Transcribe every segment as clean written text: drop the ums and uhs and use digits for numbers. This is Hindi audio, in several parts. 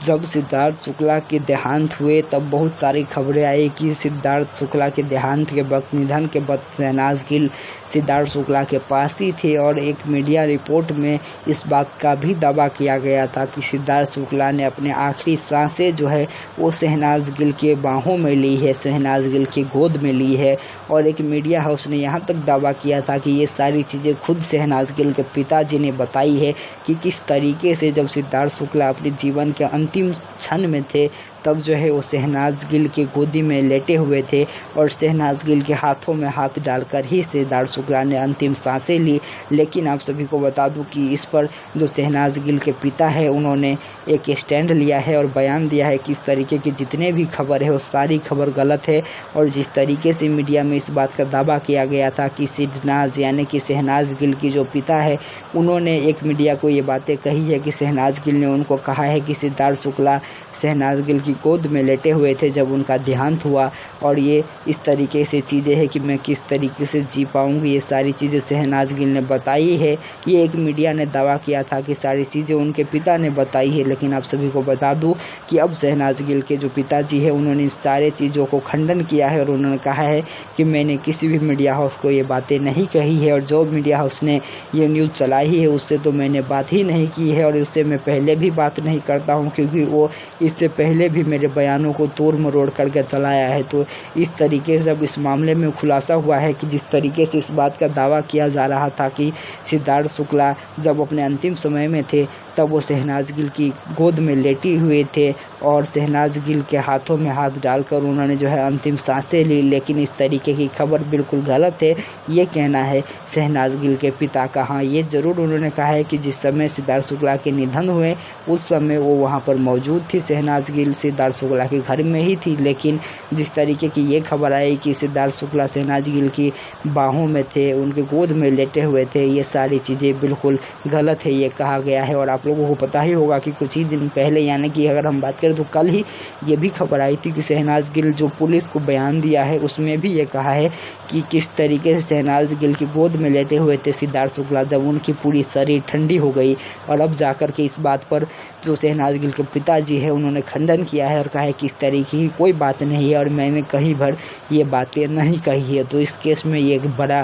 जब सिद्धार्थ शुक्ला के देहांत हुए तब बहुत सारी खबरें आई कि सिद्धार्थ शुक्ला के देहांत के वक्त, निधन के वक्त शहनाज गिल सिद्धार्थ शुक्ला के पास ही थे और एक मीडिया रिपोर्ट में इस बात का भी दावा किया गया था कि सिद्धार्थ शुक्ला ने अपने आखिरी सांसें जो है वो शहनाज गिल के बाहों में ली है, शहनाज गिल की गोद में ली है। और एक मीडिया हाउस ने यहाँ तक दावा किया था कि ये सारी चीज़ें खुद शहनाज गिल के पिताजी ने बताई है कि किस तरीके से जब सिद्धार्थ शुक्ला अपने जीवन के अंतिम क्षण में थे तब जो है वो शहनाज गिल की गोदी में लेटे हुए थे और शहनाज गिल के हाथों में हाथ डालकर ही सिद्धार्थ शुक्ला ने अंतिम सांसें ली। लेकिन आप सभी को बता दूं कि इस पर जो शहनाज गिल के पिता है उन्होंने एक स्टैंड लिया है और बयान दिया है कि इस तरीके की जितने भी खबर है वो सारी खबर गलत है। और जिस तरीके से मीडिया में इस बात का दावा किया गया था कि सिद्धनाज यानी कि शहनाज गिल की जो पिता है उन्होंने एक मीडिया को ये बातें कही है कि शहनाज गिल ने उनको कहा है कि सिद्धार्थ शुक्ला शहनाज गिल की गोद में लेटे हुए थे जब उनका देहांत हुआ। और ये इस तरीके से चीज़ें हैं कि मैं किस तरीके से जी पाऊँगी, ये सारी चीज़ें शहनाज गिल ने बताई है। ये एक मीडिया ने दावा किया था कि सारी चीज़ें उनके पिता ने बताई है, लेकिन आप सभी को बता दूं कि अब शहनाज गिल के जो पिताजी है उन्होंने इस सारे चीज़ों को खंडन किया है और उन्होंने कहा है कि मैंने किसी भी मीडिया हाउस को ये बातें नहीं कही है और जो मीडिया हाउस ने ये न्यूज़ चलाई है उससे तो मैंने बात ही नहीं की है और उससे मैं पहले भी बात नहीं करता हूँ, क्योंकि वो इससे पहले भी मेरे बयानों को तोड़ मरोड़ करके चलाया है। तो इस तरीके से अब इस मामले में खुलासा हुआ है कि जिस तरीके से इस बात का दावा किया जा रहा था कि सिद्धार्थ शुक्ला जब अपने अंतिम समय में थे तब वो शहनाज गिल की गोद में लेटी हुए थे और शहनाज गिल के हाथों में हाथ डालकर उन्होंने जो है अंतिम सांसें ली। लेकिन इस तरीके की खबर बिल्कुल गलत है, ये कहना है शहनाज गिल के पिता का। हाँ, ये ज़रूर उन्होंने कहा है कि जिस समय सिद्धार्थ शुक्ला के निधन हुए उस समय वो वहाँ पर मौजूद थी, शहनाज गिल सिद्धार्थ शुक्ला के घर में ही थी। लेकिन जिस तरीके की ये खबर आई कि सिद्धार्थ शुक्ला शहनाज गिल की बाहों में थे, उनके गोद में लेटे हुए थे, ये सारी चीज़ें बिल्कुल गलत है, ये कहा गया है। और आप लोगों को पता ही होगा कि कुछ ही दिन पहले, यानी कि अगर हम बात करें तो कल ही ये भी खबर आई थी कि शहनाज गिल जो पुलिस को बयान दिया है उसमें भी ये कहा है कि किस तरीके से शहनाज गिल की गोद में लेटे हुए थे सिद्धार्थ शुक्ला जब उनकी पूरी शरीर ठंडी हो गई। और अब जाकर के इस बात पर जो शहनाज गिल के पिताजी है उन्होंने खंडन किया है और कहा है कि इस तरीके की कोई बात नहीं है और मैंने कहीं भर ये बातें नहीं कही है। तो इस केस में ये एक बड़ा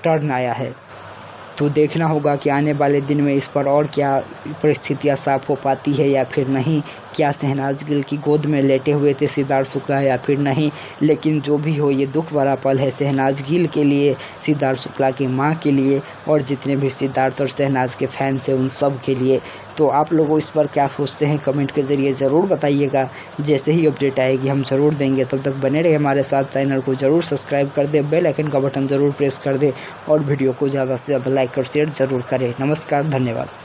टर्न आया है। तो देखना होगा कि आने वाले दिन में इस पर और क्या परिस्थितियां साफ हो पाती है या फिर नहीं, क्या शहनाज गिल की गोद में लेटे हुए थे सिद्धार्थ शुक्ला या फिर नहीं। लेकिन जो भी हो, ये दुख भरा पल है शहनाज गिल के लिए, सिद्धार्थ शुक्ला की मां के लिए और जितने भी सिद्धार्थ और शहनाज के फैंस हैं उन सब के लिए। तो आप लोगों इस पर क्या सोचते हैं कमेंट के ज़रिए ज़रूर बताइएगा। जैसे ही अपडेट आएगी हम ज़रूर देंगे। तब तक बने रहे हमारे साथ, चैनल को ज़रूर सब्सक्राइब कर दे, बेल आइकन का बटन ज़रूर प्रेस कर दे और वीडियो को ज़्यादा से ज़्यादा लाइक और शेयर ज़रूर करें। नमस्कार, धन्यवाद।